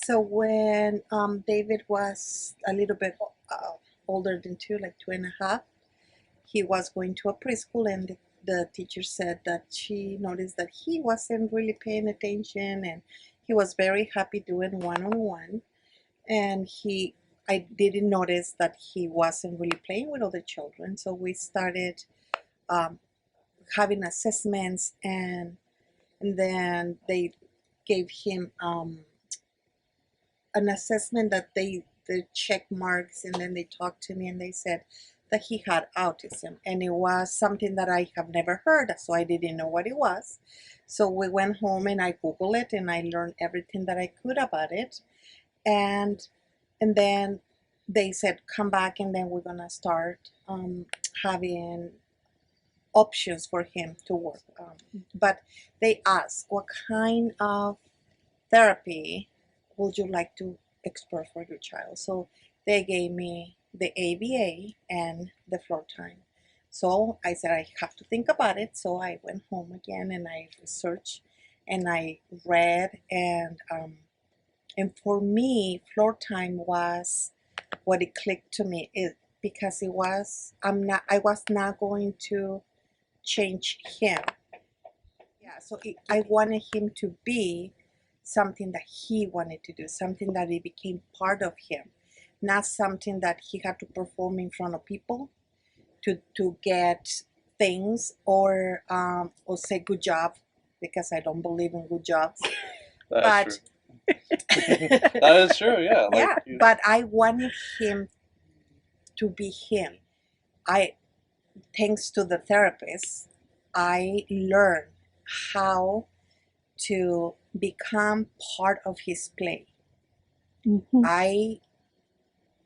So when David was a little bit older than 2, like 2.5, he was going to a preschool, and the teacher said that she noticed that he wasn't really paying attention, and he was very happy doing one-on-one, and I didn't notice that he wasn't really playing with other children. So we started having assessments, and then they gave him an assessment that they check marks, and then they talked to me and they said that he had autism, and it was something that I have never heard, so I didn't know what it was. So we went home and I Googled it, and I learned everything that I could about it, and then they said come back, and then we're gonna start having options for him to work. But they asked, what kind of therapy would you like to explore for your child? So they gave me the ABA and the Floortime. So I said I have to think about it. So I went home again and I researched and I read, and for me, Floortime was what it clicked to me, because I was not going to change him. Yeah, so I wanted him to be something that he wanted to do, something that it became part of him, not something that he had to perform in front of people to get things, or say good job, because I don't believe in good jobs. That's true. That is true, yeah. Yeah, but I wanted him to be him. Thanks to the therapist, I learned how to become part of his play.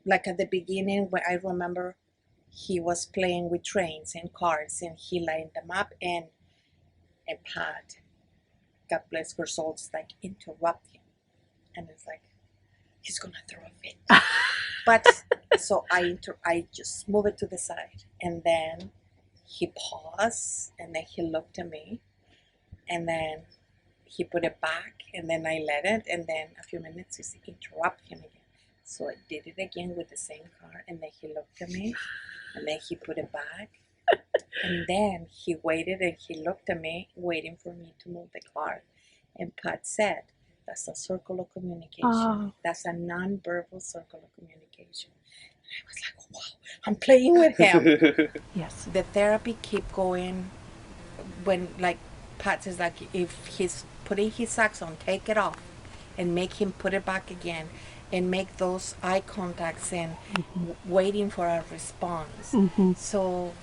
Like at the beginning, when I remember he was playing with trains and cars, and he lined them up, and Pat, God bless her soul, like interrupt him, and it's like he's gonna throw a fit. But so I just move it to the side, and then he paused, and then he looked at me, and then he put it back, and then I let it, and then a few minutes he interrupt him again. So I did it again with the same car, and then he looked at me, and then he put it back, and then he waited, and he looked at me, waiting for me to move the car. And Pat said, that's a circle of communication. Oh. That's a non-verbal circle of communication. And I was like, wow, I'm playing with him. Yes. The therapy keep going. When, like, Pat says, like, if he's putting his socks on, take it off and make him put it back again, and make those eye contacts, and waiting for a response. So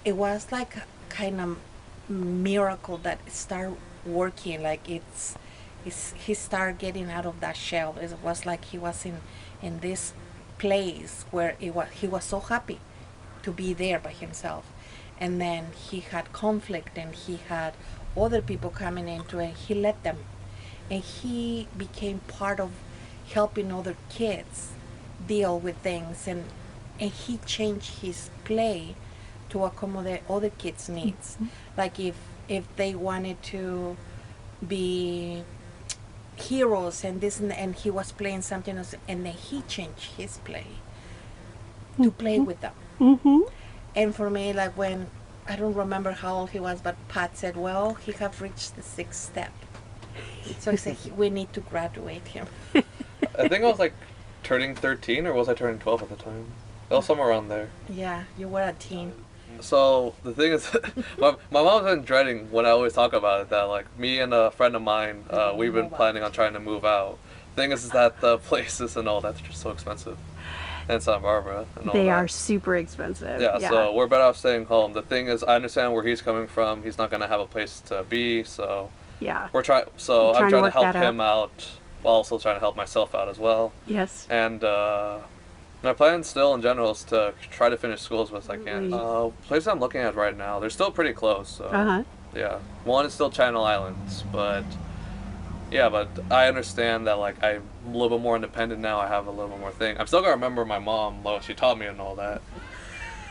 it was like a kind of miracle that it started working. Like he started getting out of that shell. It was like he was in this place where he was so happy to be there by himself. And then he had conflict, and he had other people coming into it. He let them, and he became part of helping other kids deal with things, and he changed his play to accommodate other kids' needs. Like if they wanted to be heroes and this, and he was playing something else, and then he changed his play to play with them. And for me, like, when I don't remember how old he was, but Pat said, well, he have reached the 6th step. So he said, we need to graduate him. I think I was like turning 13, or was I turning 12 at the time? It was somewhere around there. Yeah, you were a teen. So the thing is, my mom's been dreading when I always talk about it, that like me and a friend of mine, we've been planning on trying to move out. The thing is that the places and all that's just so expensive. And Santa Barbara and all they that. Are super expensive. Yeah, so we're better off staying home. The thing is, I understand where he's coming from. He's not gonna have a place to be, so yeah, we're trying. So I'm trying to help him out, while also trying to help myself out as well. Yes. And my plan still in general is to try to finish school as best I can. Places I'm looking at right now, they're still pretty close. So yeah, one is still Channel Islands, but yeah, but I understand that like I'm a little bit more independent now. I have a little bit more thing. I'm still gonna remember my mom, what she taught me and all that.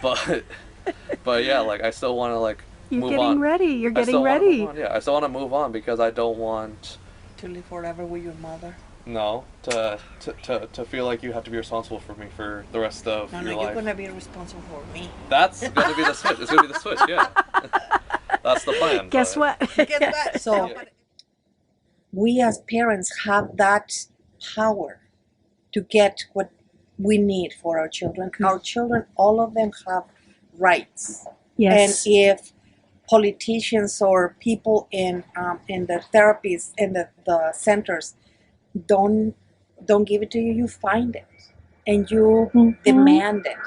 But yeah, like I still want to like move on. You're getting ready. Yeah, I still want to move on because I don't want to live forever with your mother. No, to feel like you have to be responsible for me for the rest of No, your no, life. you're gonna be responsible for me. That's gonna be the switch. It's gonna be the switch. Yeah, that's the plan. Guess but- what? Guess what? So Yeah. we as parents have that power to get what we need for our children. Our children, all of them have rights. Yes. And if politicians or people in the therapies in the centers don't give it to you, you find it and you Mhm. demand it.